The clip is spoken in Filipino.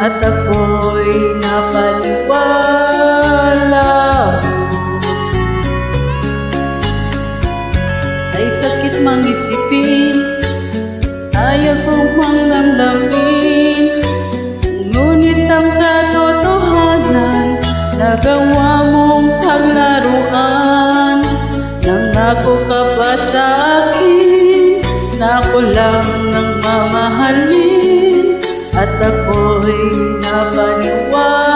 at ako'y napaniwala mo. Ay sakit mang isipin, ayaw kong damdamin, ngunit ang katotohanan, nagawa mong paglaruan. Nangako ka ba sa akin na ako lang ang mamahalin, at ako'y napaniwala